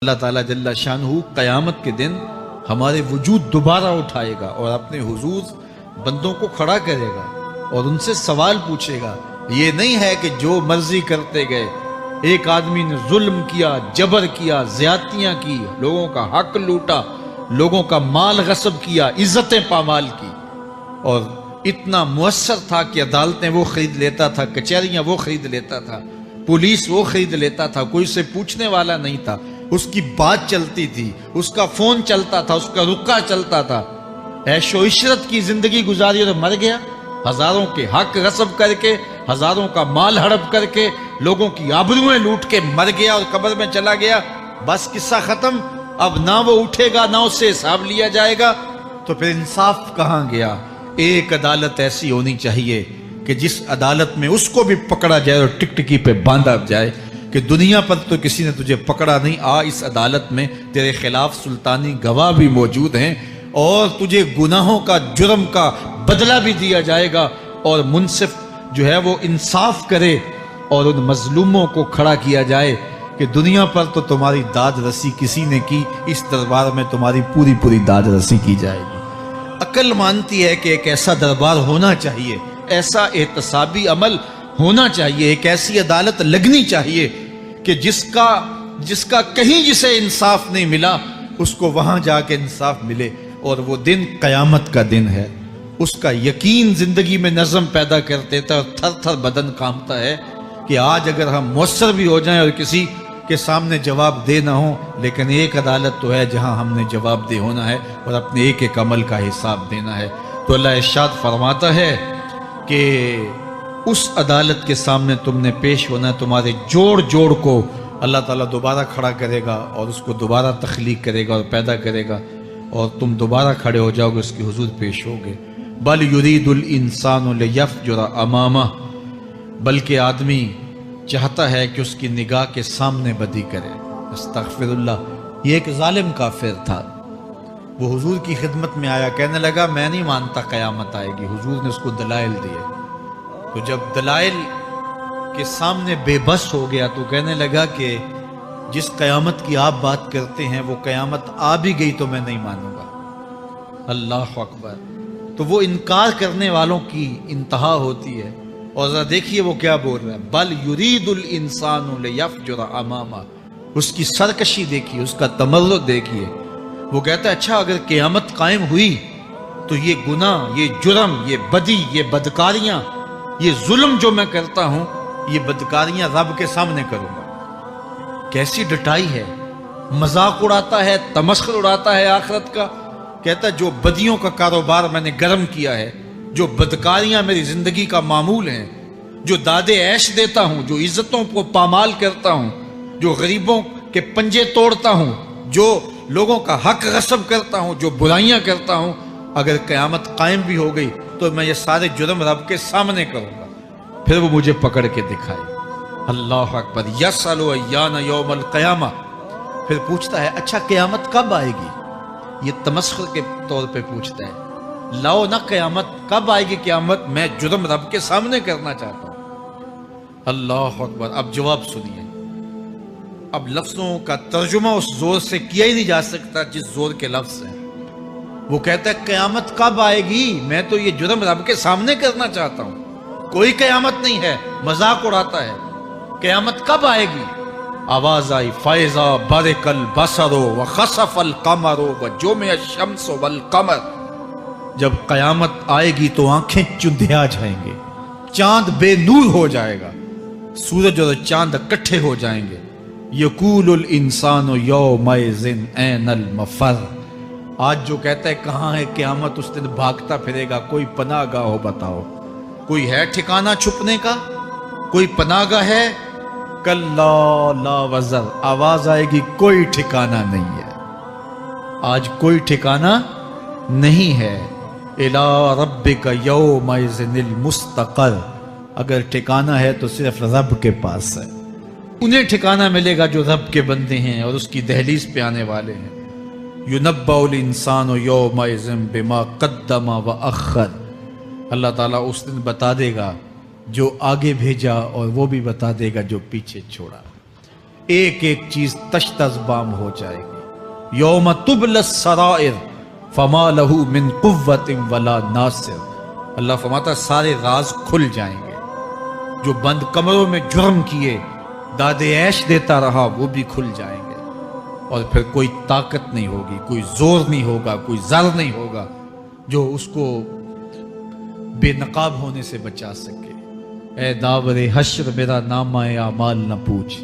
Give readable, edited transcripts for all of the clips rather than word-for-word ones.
اللہ تعالیٰ جل شانہ قیامت کے دن ہمارے وجود دوبارہ اٹھائے گا اور اپنے حضور بندوں کو کھڑا کرے گا اور ان سے سوال پوچھے گا۔ یہ نہیں ہے کہ جو مرضی کرتے گئے، ایک آدمی نے ظلم کیا، جبر کیا، زیادتیاں کی، لوگوں کا حق لوٹا، لوگوں کا مال غصب کیا، عزتیں پامال کی، اور اتنا مؤثر تھا کہ عدالتیں وہ خرید لیتا تھا، کچہریاں وہ خرید لیتا تھا، پولیس وہ خرید لیتا تھا، کوئی سے پوچھنے والا نہیں تھا، اس کی بات چلتی تھی، اس کا فون چلتا تھا، اس کا رکا چلتا تھا، عیش و عشرت کی زندگی گزاری اور مر گیا، ہزاروں کے حق غصب کر کے، ہزاروں کا مال ہڑپ کر کے، لوگوں کی آبروئیں لوٹ کے مر گیا اور قبر میں چلا گیا، بس قصہ ختم۔ اب نہ وہ اٹھے گا نہ اس سے حساب لیا جائے گا، تو پھر انصاف کہاں گیا؟ ایک عدالت ایسی ہونی چاہیے کہ جس عدالت میں اس کو بھی پکڑا جائے اور ٹکٹکی پہ باندھا جائے کہ دنیا پر تو کسی نے تجھے پکڑا نہیں، آ اس عدالت میں تیرے خلاف سلطانی گواہ بھی موجود ہیں اور تجھے گناہوں کا، جرم کا بدلہ بھی دیا جائے گا، اور منصف جو ہے وہ انصاف کرے اور ان مظلوموں کو کھڑا کیا جائے کہ دنیا پر تو تمہاری داد رسی کسی نے کی، اس دربار میں تمہاری پوری پوری داد رسی کی جائے گی۔ عقل مانتی ہے کہ ایک ایسا دربار ہونا چاہیے، ایسا احتسابی عمل ہونا چاہیے، ایک ایسی عدالت لگنی چاہیے کہ جس کا کہیں جسے انصاف نہیں ملا اس کو وہاں جا کے انصاف ملے، اور وہ دن قیامت کا دن ہے۔ اس کا یقین زندگی میں نظم پیدا کر دیتا ہے اور تھر تھر بدن کانپتا ہے کہ آج اگر ہم مؤثر بھی ہو جائیں اور کسی کے سامنے جواب دے نہ ہوں، لیکن ایک عدالت تو ہے جہاں ہم نے جواب دہ ہونا ہے اور اپنے ایک ایک عمل کا حساب دینا ہے۔ تو اللہ ارشاد فرماتا ہے کہ اس عدالت کے سامنے تم نے پیش ہونا ہے، تمہارے جوڑ جوڑ کو اللہ تعالیٰ دوبارہ کھڑا کرے گا اور اس کو دوبارہ تخلیق کرے گا اور پیدا کرے گا، اور تم دوبارہ کھڑے ہو جاؤ گے، اس کی حضور پیش ہوگے۔ بل یرید الانسان لیفجر امامہ، بلکہ آدمی چاہتا ہے کہ اس کی نگاہ کے سامنے بدی کرے۔ استغفر اللہ۔ یہ ایک ظالم کافر تھا، وہ حضور کی خدمت میں آیا، کہنے لگا میں نہیں مانتا قیامت آئے گی۔ حضور نے اس کو دلائل دیے، تو جب دلائل کے سامنے بے بس ہو گیا تو کہنے لگا کہ جس قیامت کی آپ بات کرتے ہیں وہ قیامت آ بھی گئی تو میں نہیں مانوں گا۔ اللہ اکبر۔ تو وہ انکار کرنے والوں کی انتہا ہوتی ہے، اور ذرا دیکھیے وہ کیا بول رہا ہے، بل یرید الانسان لیفجر امامہ۔ اس کی سرکشی دیکھیے، اس کا تمرد دیکھیے۔ وہ کہتا ہے اچھا اگر قیامت قائم ہوئی تو یہ گناہ، یہ جرم، یہ بدی، یہ بدکاریاں، یہ ظلم جو میں کرتا ہوں، یہ بدکاریاں رب کے سامنے کروں گا۔ کیسی ڈٹائی ہے، مذاق اڑاتا ہے، تمسخر اڑاتا ہے آخرت کا۔ کہتا ہے جو بدیوں کا کاروبار میں نے گرم کیا ہے، جو بدکاریاں میری زندگی کا معمول ہیں، جو دادے عیش دیتا ہوں، جو عزتوں کو پامال کرتا ہوں، جو غریبوں کے پنجے توڑتا ہوں، جو لوگوں کا حق غصب کرتا ہوں، جو برائیاں کرتا ہوں، اگر قیامت قائم بھی ہو گئی تو میں یہ سارے جرم رب کے سامنے کروں گا، پھر وہ مجھے پکڑ کے دکھائے۔ اللہ اکبر۔ یسأل ایان یوم القیامہ۔ پھر پوچھتا ہے اچھا قیامت کب آئے گی؟ یہ تمسخر کے طور پہ پوچھتا ہے، لاؤ نہ قیامت، کب آئے گی قیامت؟ میں جرم رب کے سامنے کرنا چاہتا ہوں۔ اللہ اکبر۔ اب جواب سنیے۔ اب لفظوں کا ترجمہ اس زور سے کیا ہی نہیں جا سکتا جس زور کے لفظ ہیں۔ وہ کہتا ہے قیامت کب آئے گی؟ میں تو یہ جرم رب کے سامنے کرنا چاہتا ہوں، کوئی قیامت نہیں ہے، مذاق اڑاتا ہے۔ قیامت کب آئے گی؟ آواز آئی، فَإِذَا بَرِقَ الْبَصَرُ وَخَسَفَ الْقَمَرُ وَجُمِعَ الشَّمْسُ وَالْقَمَرُ۔ جب قیامت آئے گی تو آنکھیں چندھیا جائیں گے، چاند بے نور ہو جائے گا، سورج اور چاند اکٹھے ہو جائیں گے۔ یقول الانسان یومئذ این المفر۔ آج جو کہتا ہے کہاں ہے قیامت، اس دن بھاگتا پھرے گا، کوئی پناہ گاہ ہو بتاؤ، کوئی ہے ٹھکانہ چھپنے کا، کوئی پناہ گاہ ہے؟ کلا لا وزر۔ آواز آئے گی کوئی ٹھکانہ نہیں ہے، آج کوئی ٹھکانہ نہیں ہے۔ الی ربک یومئذ المستقر۔ اگر ٹھکانہ ہے تو صرف رب کے پاس ہے، انہیں ٹھکانہ ملے گا جو رب کے بندے ہیں اور اس کی دہلیز پہ آنے والے ہیں۔ ینبأ الانسان یومئذ بما قدم واخر۔ اللہ تعالیٰ اس دن بتا دے گا جو آگے بھیجا اور وہ بھی بتا دے گا جو پیچھے چھوڑا۔ ایک ایک چیز تشت از بام ہو جائے گی. یوم تبلی السرائر فما لہ من قوت ولا ناصر. اللہ فرماتا ہے سارے راز کھل جائیں گے. جو بند کمروں میں جرم کیے داد عیش دیتا رہا وہ بھی کھل جائیں گے، اور پھر کوئی طاقت نہیں ہوگی، کوئی زور نہیں ہوگا، کوئی زر نہیں ہوگا جو اس کو بے نقاب ہونے سے بچا سکے. اے داور حشر میرا نامہ اعمال نہ پوچھ،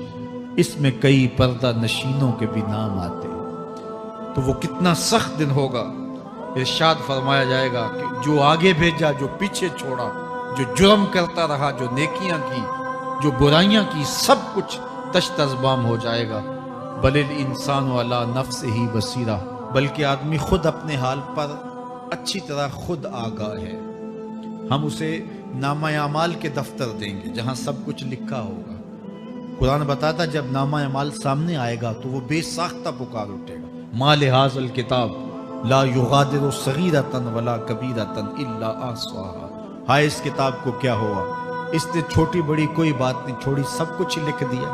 اس میں کئی پردہ نشینوں کے بھی نام آتے. تو وہ کتنا سخت دن ہوگا. ارشاد فرمایا جائے گا کہ جو آگے بھیجا، جو پیچھے چھوڑا، جو جرم کرتا رہا، جو نیکیاں کی، جو برائیاں کی، سب کچھ تشت از بام ہو جائے گا. بل الانسان علی نفسہ بصیرہ، بلکہ آدمی خود اپنے حال پر اچھی طرح خود آگاہ ہے. ہم اسے نامہ اعمال کے دفتر دیں گے جہاں سب کچھ لکھا ہوگا. قرآن بتاتا جب نامہ اعمال سامنے آئے گا تو وہ بے ساختہ پکار اٹھے گا، ما لہذا الکتاب لا یغادر صغیرۃ ولا کبیرۃ الا احصاها. ہائے اس کتاب کو کیا ہوا، اس نے چھوٹی بڑی کوئی بات نہیں چھوڑی، سب کچھ لکھ دیا.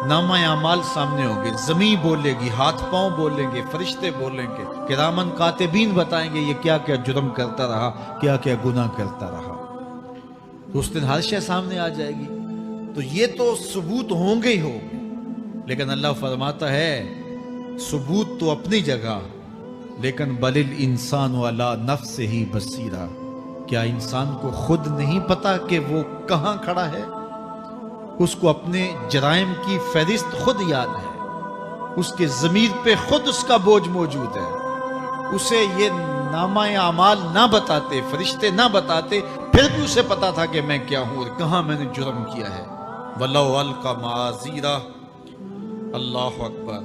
نامہ اعمال سامنے ہوں گے، زمین بولے گی، ہاتھ پاؤں بولیں گے، فرشتے بولیں گے، کرامن کاتبین بتائیں گے یہ کیا کیا جرم کرتا رہا، کیا کیا گناہ کرتا رہا. تو اس دن ہر شے سامنے آ جائے گی. تو یہ تو ثبوت ہوں گے ہی ہوں گے، لیکن اللہ فرماتا ہے ثبوت تو اپنی جگہ، لیکن بل الانسان علی نفسہ بصیرہ. کیا انسان کو خود نہیں پتا کہ وہ کہاں کھڑا ہے؟ اس کو اپنے جرائم کی فہرست خود یاد ہے، اس کے ضمیر پہ خود اس کا بوجھ موجود ہے. اسے یہ نامہ اعمال نہ بتاتے، فرشتے نہ بتاتے، پھر بھی اسے پتا تھا کہ میں کیا ہوں اور کہاں میں نے جرم کیا ہے. وَلَوْ أَلْقَى مَعَاذِيرَهُ. اللہ اکبر.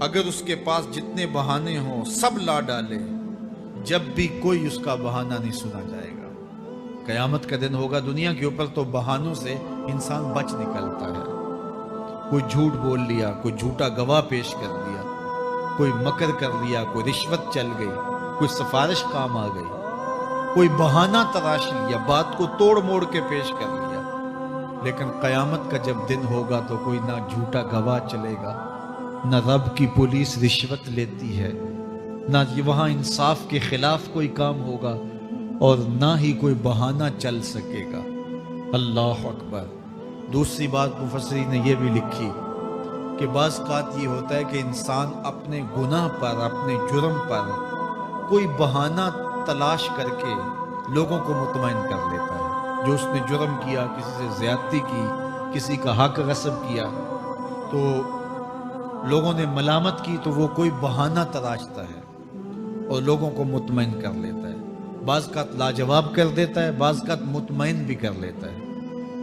اگر اس کے پاس جتنے بہانے ہوں سب لا ڈالے، جب بھی کوئی اس کا بہانہ نہیں سنا جائے گا. قیامت کا دن ہوگا، دنیا کے اوپر تو بہانوں سے انسان بچ نکلتا ہے. کوئی جھوٹ بول لیا، کوئی جھوٹا گواہ پیش کر دیا، کوئی مکر کر لیا، کوئی رشوت چل گئی، کوئی سفارش کام آ گئی، کوئی بہانہ تراش لیا، بات کو توڑ موڑ کے پیش کر لیا. لیکن قیامت کا جب دن ہوگا تو کوئی نہ جھوٹا گواہ چلے گا، نہ رب کی پولیس رشوت لیتی ہے، نہ وہاں انصاف کے خلاف کوئی کام ہوگا، اور نہ ہی کوئی بہانہ چل سکے گا. اللہ اکبر. دوسری بات مفسرین نے یہ بھی لکھی کہ بعض اوقات یہ ہوتا ہے کہ انسان اپنے گناہ پر، اپنے جرم پر کوئی بہانہ تلاش کر کے لوگوں کو مطمئن کر لیتا ہے. جو اس نے جرم کیا، کسی سے زیادتی کی، کسی کا حق غصب کیا، تو لوگوں نے ملامت کی تو وہ کوئی بہانہ تراشتا ہے اور لوگوں کو مطمئن کر لیتا ہے. بعض کا لاجواب کر دیتا ہے، بعض کا مطمئن بھی کر لیتا ہے.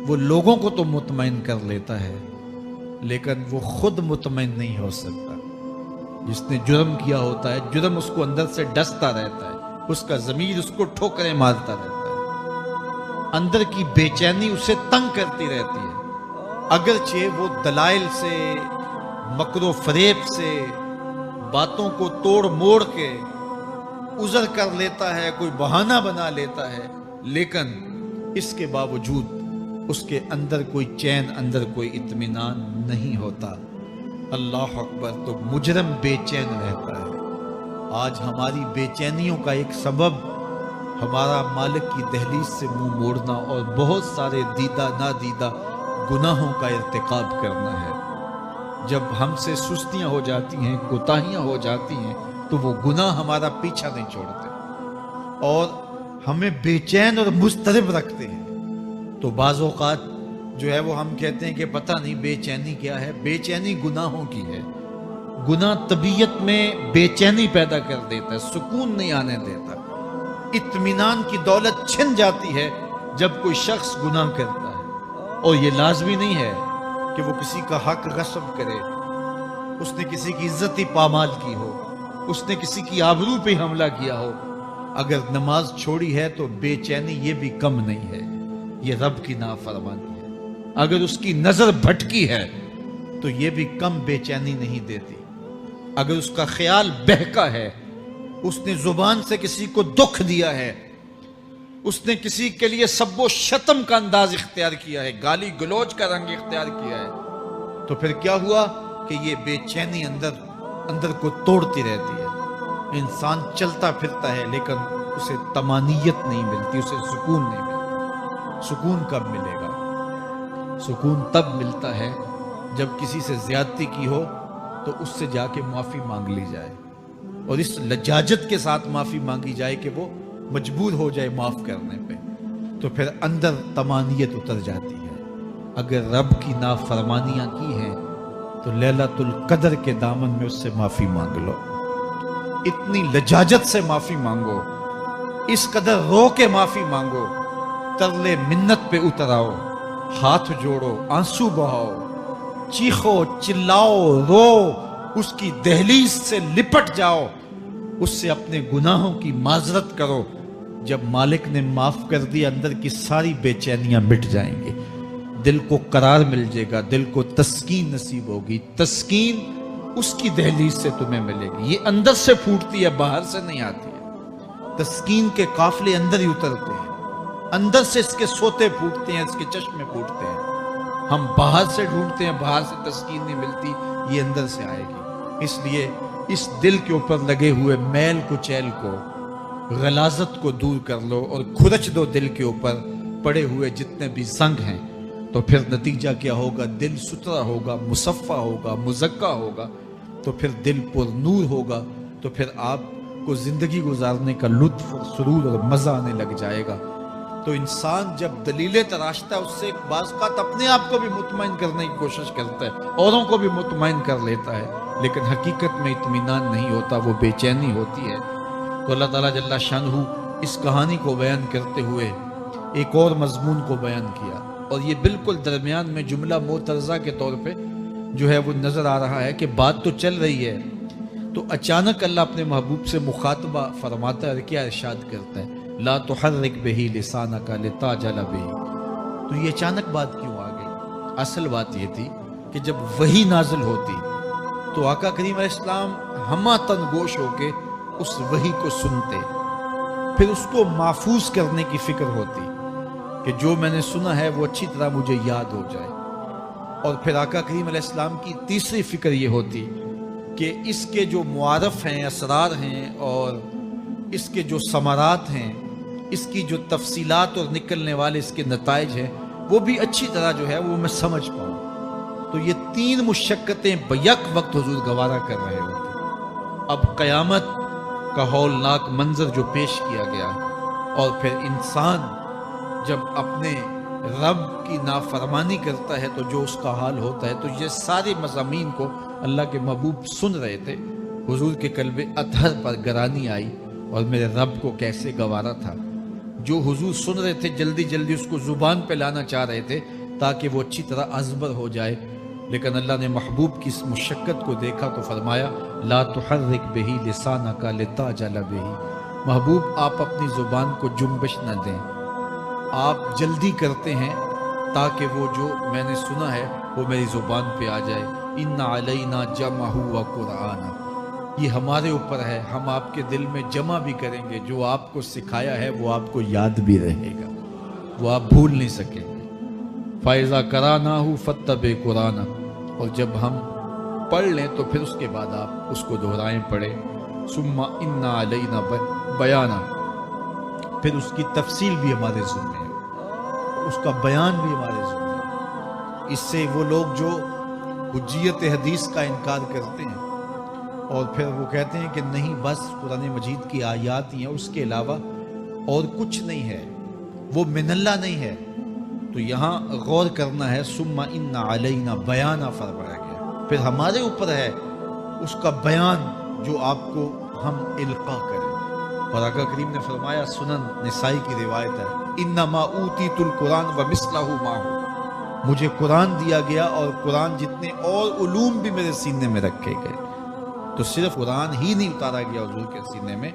وہ لوگوں کو تو مطمئن کر لیتا ہے لیکن وہ خود مطمئن نہیں ہو سکتا. جس نے جرم کیا ہوتا ہے، جرم اس کو اندر سے ڈستا رہتا ہے، اس کا ضمیر اس کو ٹھوکریں مارتا رہتا ہے، اندر کی بے چینی اسے تنگ کرتی رہتی ہے. اگرچہ وہ دلائل سے، مکر و فریب سے، باتوں کو توڑ موڑ کے عذر کر لیتا ہے، کوئی بہانہ بنا لیتا ہے، لیکن اس کے باوجود اس کے اندر کوئی چین، اندر کوئی اطمینان نہیں ہوتا. اللہ اکبر. تو مجرم بے چین رہتا ہے. آج ہماری بے چینیوں کا ایک سبب ہمارا مالک کی دہلیز سے منہ موڑنا اور بہت سارے دیدہ نادیدہ گناہوں کا ارتکاب کرنا ہے. جب ہم سے سستیاں ہو جاتی ہیں، کوتاہیاں ہو جاتی ہیں، تو وہ گناہ ہمارا پیچھا نہیں چھوڑتے اور ہمیں بے چین اور مضطرب رکھتے ہیں. تو بعض اوقات جو ہے وہ ہم کہتے ہیں کہ پتہ نہیں بے چینی کیا ہے. بے چینی گناہوں کی ہے. گناہ طبیعت میں بے چینی پیدا کر دیتا ہے، سکون نہیں آنے دیتا. اطمینان کی دولت چھن جاتی ہے جب کوئی شخص گناہ کرتا ہے. اور یہ لازمی نہیں ہے کہ وہ کسی کا حق غصب کرے، اس نے کسی کی عزت ہی پامال کی ہو، اس نے کسی کی آبرو پہ حملہ کیا ہو. اگر نماز چھوڑی ہے تو بے چینی یہ بھی کم نہیں ہے، یہ رب کی نافرمانی ہے. اگر اس کی نظر بھٹکی ہے تو یہ بھی کم بے چینی نہیں دیتی. اگر اس کا خیال بہکا ہے، اس نے زبان سے کسی کو دکھ دیا ہے، اس نے کسی کے لیے سب و شتم کا انداز اختیار کیا ہے، گالی گلوچ کا رنگ اختیار کیا ہے، تو پھر کیا ہوا کہ یہ بے چینی اندر کو توڑتی رہتی ہے. انسان چلتا پھرتا ہے لیکن اسے طمانیت نہیں ملتی، اسے سکون نہیں ملتا. سکون کب ملے گا؟ سکون تب ملتا ہے جب کسی سے زیادتی کی ہو تو اس سے جا کے معافی مانگ لی جائے، اور اس لجاجت کے ساتھ معافی مانگی جائے کہ وہ مجبور ہو جائے معاف کرنے پہ، تو پھر اندر طمانیت اتر جاتی ہے. اگر رب کی نافرمانیاں کی ہیں تو لیلۃ القدر کے دامن میں اس سے معافی مانگ لو، اتنی لجاجت سے معافی مانگو، اس قدر رو کے معافی مانگو، ترلے منت پہ اتر آؤ، ہاتھ جوڑو، آنسو بہاؤ، چیخو، چلاؤ، رو، اس کی دہلیز سے لپٹ جاؤ، اس سے اپنے گناہوں کی معذرت کرو. جب مالک نے معاف کر دیا اندر کی ساری بے چینیاں مٹ جائیں گی، دل کو قرار مل جائے گا، دل کو تسکین نصیب ہوگی. تسکین اس کی دہلیز سے تمہیں ملے گی، یہ اندر سے پھوٹتی ہے، باہر سے نہیں آتی ہے. تسکین کے قافلے اندر ہی اترتے ہیں، اندر سے اس کے سوتے پھوٹتے ہیں، اس کے چشمے پھوٹتے ہیں. ہم باہر سے ڈھونڈتے ہیں، باہر سے تسکین نہیں ملتی، یہ اندر سے آئے گی. اس لیے اس دل کے اوپر لگے ہوئے میل کچیل کو، غلاظت کو دور کر لو اور کھرچ دو دل کے اوپر پڑے ہوئے جتنے بھی زنگ ہیں. تو پھر نتیجہ کیا ہوگا؟ دل ستھرا ہوگا، مصفہ ہوگا، مزکا ہوگا، تو پھر دل پر نور ہوگا، تو پھر آپ کو زندگی گزارنے کا لطف اور سرور اور مزہ آنے لگ جائے گا. تو انسان جب دلیلیں تراشتا ہے، اس سے ایک بعض اوقات اپنے آپ کو بھی مطمئن کرنے کی کوشش کرتا ہے، اوروں کو بھی مطمئن کر لیتا ہے، لیکن حقیقت میں اطمینان نہیں ہوتا، وہ بے چینی ہوتی ہے. تو اللہ تعالیٰ جل شانہ اس کہانی کو بیان کرتے ہوئے ایک اور مضمون کو بیان کیا، اور یہ بالکل درمیان میں جملہ معترضہ کے طور پہ جو ہے وہ نظر آ رہا ہے کہ بات تو چل رہی ہے، تو اچانک اللہ اپنے محبوب سے مخاطبہ فرماتا ہے اور کیا ارشاد کرتا ہے؟ لا تحرک بہ لسانک لتعجل بہ. تو یہ اچانک بات کیوں آ گئی؟ اصل بات یہ تھی کہ جب وحی نازل ہوتی تو آقا کریم علیہ السلام ہمہ تن گوش ہو کے اس وحی کو سنتے، پھر اس کو محفوظ کرنے کی فکر ہوتی کہ جو میں نے سنا ہے وہ اچھی طرح مجھے یاد ہو جائے. اور پھر آقا کریم علیہ السلام کی تیسری فکر یہ ہوتی کہ اس کے جو معارف ہیں، اسرار ہیں، اور اس کے جو ثمرات ہیں، اس کی جو تفصیلات اور نکلنے والے اس کے نتائج ہیں، وہ بھی اچھی طرح جو ہے وہ میں سمجھ پاؤں. تو یہ تین مشقتیں بیک وقت حضور گوارا کر رہے ہوتے. اب قیامت کا ہولناک منظر جو پیش کیا گیا، اور پھر انسان جب اپنے رب کی نافرمانی کرتا ہے تو جو اس کا حال ہوتا ہے، تو یہ سارے مضامین کو اللہ کے محبوب سن رہے تھے. حضور کے قلب اطہر پر گرانی آئی، اور میرے رب کو کیسے گوارا تھا. جو حضور سن رہے تھے جلدی جلدی اس کو زبان پہ لانا چاہ رہے تھے تاکہ وہ اچھی طرح ازبر ہو جائے، لیکن اللہ نے محبوب کی اس مشقت کو دیکھا تو فرمایا لا تحرک بہ لسانک لتعجل بہ. محبوب آپ اپنی زبان کو جنبش نہ دیں، آپ جلدی کرتے ہیں تاکہ وہ جو میں نے سنا ہے وہ میری زبان پہ آ جائے. ان علینا جمعہ و قرآن، یہ ہمارے اوپر ہے، ہم آپ کے دل میں جمع بھی کریں گے، جو آپ کو سکھایا ہے وہ آپ کو یاد بھی رہے گا، وہ آپ بھول نہیں سکیں گے. فَإِذَا قَرَأْنَاهُ فَاتَّبِعْ قُرْآنَهُ، اور جب ہم پڑھ لیں تو پھر اس کے بعد آپ اس کو دہرائیں پڑھیں. ثُمَّ إِنَّ عَلَيْنَا بَيَانًا، پھر اس کی تفصیل بھی ہمارے ذمہ ہے، اس کا بیان بھی ہمارے ذمہ ہے. اس سے وہ لوگ جو حجیت حدیث کا انکار کرتے ہیں اور پھر وہ کہتے ہیں کہ نہیں بس قرآن مجید کی آیات ہی ہیں، اس کے علاوہ اور کچھ نہیں ہے، وہ من اللہ نہیں ہے، تو یہاں غور کرنا ہے. ثم ان علینا بیانہ فرمایا گیا، پھر ہمارے اوپر ہے اس کا بیان جو آپ کو ہم القاء کریں. اور آقا کریم نے فرمایا، سنن نسائی کی روایت ہے، انما اوتیت القرآن ومثلہ معہ، مجھے قرآن دیا گیا اور قرآن جتنے اور علوم بھی میرے سینے میں رکھے گئے. تو صرف قرآن ہی نہیں اتارا گیا حضور کے سینے میں،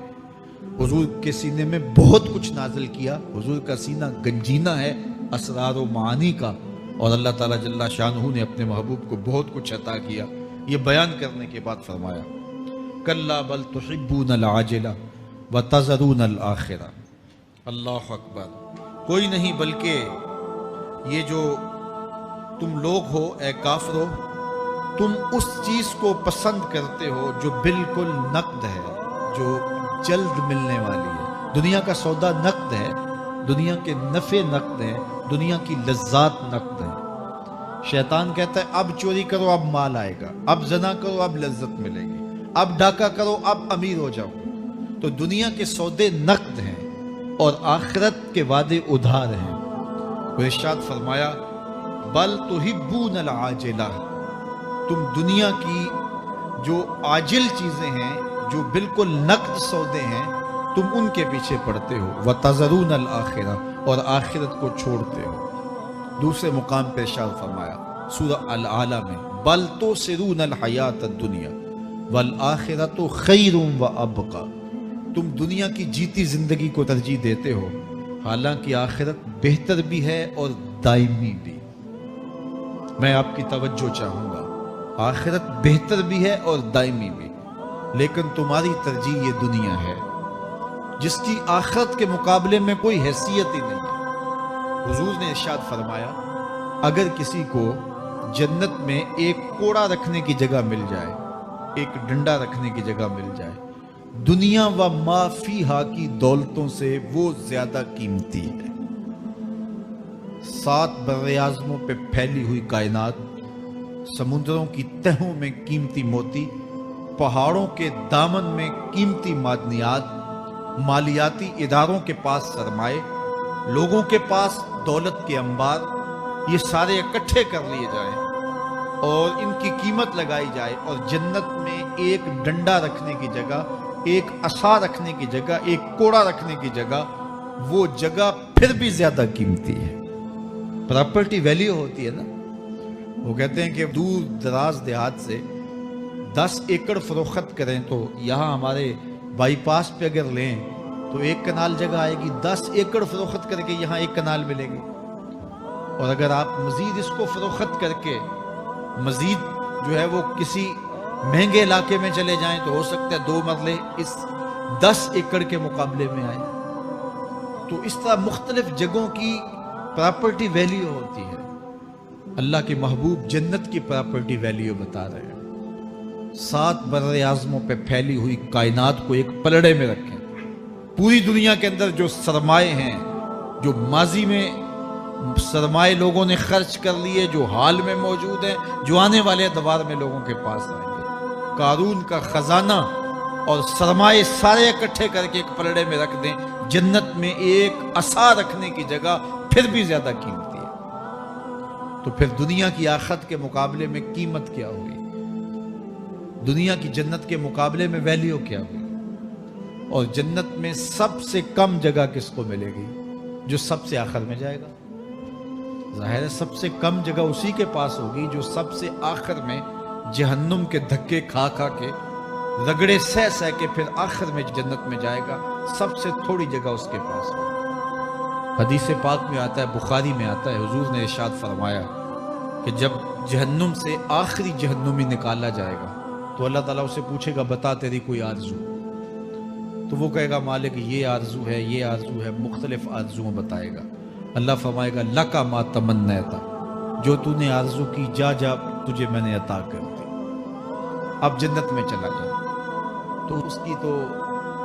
حضور کے سینے میں بہت کچھ نازل کیا. حضور کا سینہ گنجینہ ہے اسرار و معانی کا، اور اللہ تعالیٰ جل شانہ نے اپنے محبوب کو بہت کچھ عطا کیا. یہ بیان کرنے کے بعد فرمایا کلا بل تحبون العاجلہ وتذرون الآخرہ. اللہ اکبر. کوئی نہیں بلکہ یہ جو تم لوگ ہو اے کافرو، تم اس چیز کو پسند کرتے ہو جو بالکل نقد ہے، جو جلد ملنے والی ہے۔ دنیا کا سودا نقد ہے، دنیا کے نفع نقد ہیں، دنیا کی لذات نقد ہیں۔ شیطان کہتا ہے اب چوری کرو اب مال آئے گا، اب زنا کرو اب لذت ملے گی، اب ڈاکہ کرو اب امیر ہو جاؤ۔ تو دنیا کے سودے نقد ہیں اور آخرت کے وعدے ادھار ہیں۔ اور ارشاد فرمایا بل تحبون العاجلہ، تم دنیا کی جو عاجل چیزیں ہیں، جو بالکل نقد سودے ہیں، تم ان کے پیچھے پڑتے ہو، وتذرون الآخرہ، اور آخرت کو چھوڑتے ہو۔ دوسرے مقام پہ ارشاد فرمایا سورہ الاعلی میں بل تؤثرون الحیات الدنیا والآخرۃ خیر وابقی، تم دنیا کی جیتی زندگی کو ترجیح دیتے ہو، حالانکہ آخرت بہتر بھی ہے اور دائمی بھی۔ میں آپ کی توجہ چاہوں گا، آخرت بہتر بھی ہے اور دائمی بھی، لیکن تمہاری ترجیح یہ دنیا ہے جس کی آخرت کے مقابلے میں کوئی حیثیت ہی نہیں ہے۔ حضور نے ارشاد فرمایا اگر کسی کو جنت میں ایک کوڑا رکھنے کی جگہ مل جائے، ایک ڈنڈا رکھنے کی جگہ مل جائے، دنیا و ما فیہا کی دولتوں سے وہ زیادہ قیمتی ہے۔ 7 براعظموں پہ پھیلی ہوئی کائنات، سمندروں کی تہوں میں قیمتی موتی، پہاڑوں کے دامن میں قیمتی معدنیات، مالیاتی اداروں کے پاس سرمائے، لوگوں کے پاس دولت کے انبار، یہ سارے اکٹھے کر لیے جائیں اور ان کی قیمت لگائی جائے، اور جنت میں ایک ڈنڈا رکھنے کی جگہ، ایک عصا رکھنے کی جگہ، ایک کوڑا رکھنے کی جگہ، وہ جگہ پھر بھی زیادہ قیمتی ہے۔ پراپرٹی ویلیو ہوتی ہے نا، وہ کہتے ہیں کہ دور دراز دیہات سے 10 ایکڑ فروخت کریں تو یہاں ہمارے بائی پاس پہ اگر لیں تو 1 کنال جگہ آئے گی، 10 ایکڑ فروخت کر کے یہاں 1 کنال ملے گی۔ اور اگر آپ مزید اس کو فروخت کر کے مزید جو ہے وہ کسی مہنگے علاقے میں چلے جائیں تو ہو سکتا ہے 2 مرلے اس 10 ایکڑ کے مقابلے میں آئیں۔ تو اس طرح مختلف جگہوں کی پراپرٹی ویلیو ہوتی ہے۔ اللہ کے محبوب جنت کی پراپرٹی ویلیو بتا رہے ہیں۔ 7 براعظموں پہ پھیلی ہوئی کائنات کو ایک پلڑے میں رکھیں، پوری دنیا کے اندر جو سرمائے ہیں، جو ماضی میں سرمائے لوگوں نے خرچ کر لیے، جو حال میں موجود ہیں، جو آنے والے ادوار میں لوگوں کے پاس آئیں گے، قارون کا خزانہ اور سرمائے سارے اکٹھے کر کے ایک پلڑے میں رکھ دیں، جنت میں ایک عصا رکھنے کی جگہ پھر بھی زیادہ قیمتی ہے۔ تو پھر دنیا کی آخرت کے مقابلے میں قیمت کیا ہوئی؟ دنیا کی جنت کے مقابلے میں ویلیو کیا ہوئی؟ اور جنت میں سب سے کم جگہ کس کو ملے گی؟ جو سب سے آخر میں جائے گا۔ ظاہر ہے سب سے کم جگہ اسی کے پاس ہوگی جو سب سے آخر میں جہنم کے دھکے کھا کھا کے، رگڑے سہ سہ کے پھر آخر میں جنت میں جائے گا۔ سب سے تھوڑی جگہ اس کے پاس ہوگی۔ حدیث پاک میں آتا ہے، بخاری میں آتا ہے، حضور نے ارشاد فرمایا کہ جب جہنم سے آخری جہنمی نکالا جائے گا تو اللہ تعالیٰ اسے پوچھے گا بتا تیری کوئی آرزو؟ تو وہ کہے گا مالک یہ آرزو ہے، یہ آرزو ہے، مختلف آرزویں بتائے گا۔ اللہ فرمائے گا لکا ما تمنیت، جو تو نے آرزو کی جا جا تجھے میں نے عطا کر دی، اب جنت میں چلا جا۔ تو اس کی تو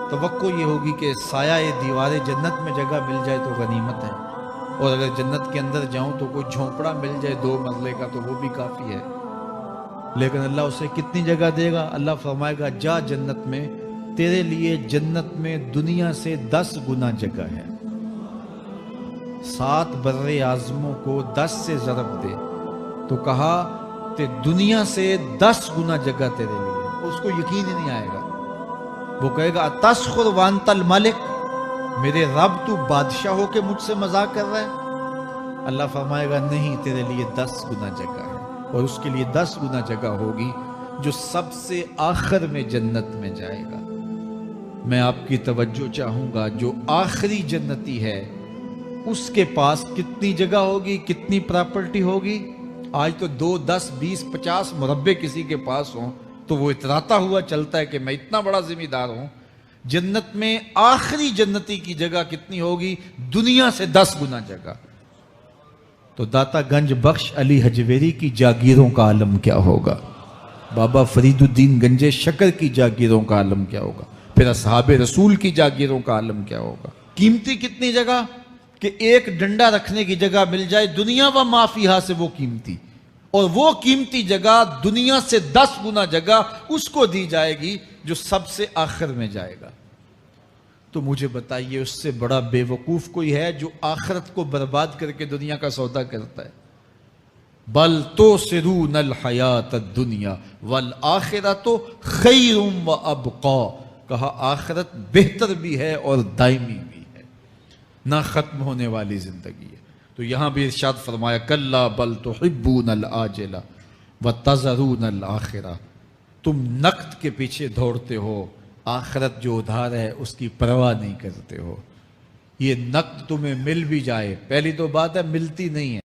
توقع یہ ہوگی کہ سایہ دیوار جنت میں جگہ مل جائے تو غنیمت ہے، اور اگر جنت کے اندر جاؤں تو کوئی جھونپڑا مل جائے 2 مرلے کا تو وہ بھی کافی ہے۔ لیکن اللہ اسے کتنی جگہ دے گا؟ اللہ فرمائے گا جا جنت میں، تیرے لیے جنت میں دنیا سے 10 گنا جگہ ہے۔ 7 برے اعظموں کو 10 سے ضرب دے تو کہا کہ دنیا سے 10 گنا جگہ تیرے لیے۔ اس کو یقین ہی نہیں آئے گا، وہ کہے گا تسخر وانت الملک، میرے رب تو بادشاہ ہو کے مجھ سے مذاق کر رہا ہے؟ اللہ فرمائے گا نہیں، تیرے لیے 10 گنا جگہ ہے، اور اس کے لیے 10 گنا جگہ ہوگی جو سب سے آخر میں جنت میں جائے گا۔ میں آپ کی توجہ چاہوں گا، جو آخری جنتی ہے اس کے پاس کتنی جگہ ہوگی، کتنی پراپرٹی ہوگی؟ آج تو 2 10 20 50 مربع کسی کے پاس ہوں تو وہ اتراتا ہوا چلتا ہے کہ میں اتنا بڑا ذمہ دار ہوں۔ جنت میں آخری جنتی کی جگہ کتنی ہوگی؟ دنیا سے 10 گنا جگہ۔ تو داتا گنج بخش علی حجویری کی جاگیروں کا عالم کیا ہوگا؟ بابا فرید الدین گنجے شکر کی جاگیروں کا عالم کیا ہوگا، پھر اصحاب رسول کی جاگیروں کا عالم کیا ہوگا۔ قیمتی کتنی جگہ کہ ایک ڈنڈا رکھنے کی جگہ مل جائے دنیا و ما فیہا سے وہ قیمتی، اور وہ قیمتی جگہ دنیا سے 10 گنا جگہ اس کو دی جائے گی جو سب سے آخر میں جائے گا۔ تو مجھے بتائیے اس سے بڑا بے وقوف کوئی ہے جو آخرت کو برباد کر کے دنیا کا سودا کرتا ہے؟ بل تؤثرون الحیات الدنیا والآخرۃ خیر وابقی، کہا آخرت بہتر بھی ہے اور دائمی بھی ہے، نہ ختم ہونے والی زندگی ہے۔ تو یہاں بھی ارشاد فرمایا کلا بل تحبون العاجلہ وتذرون الآخرہ، تم نقد کے پیچھے دوڑتے ہو، آخرت جو ادھار ہے اس کی پرواہ نہیں کرتے ہو۔ یہ نقد تمہیں مل بھی جائے، پہلی تو بات ہے ملتی نہیں ہے،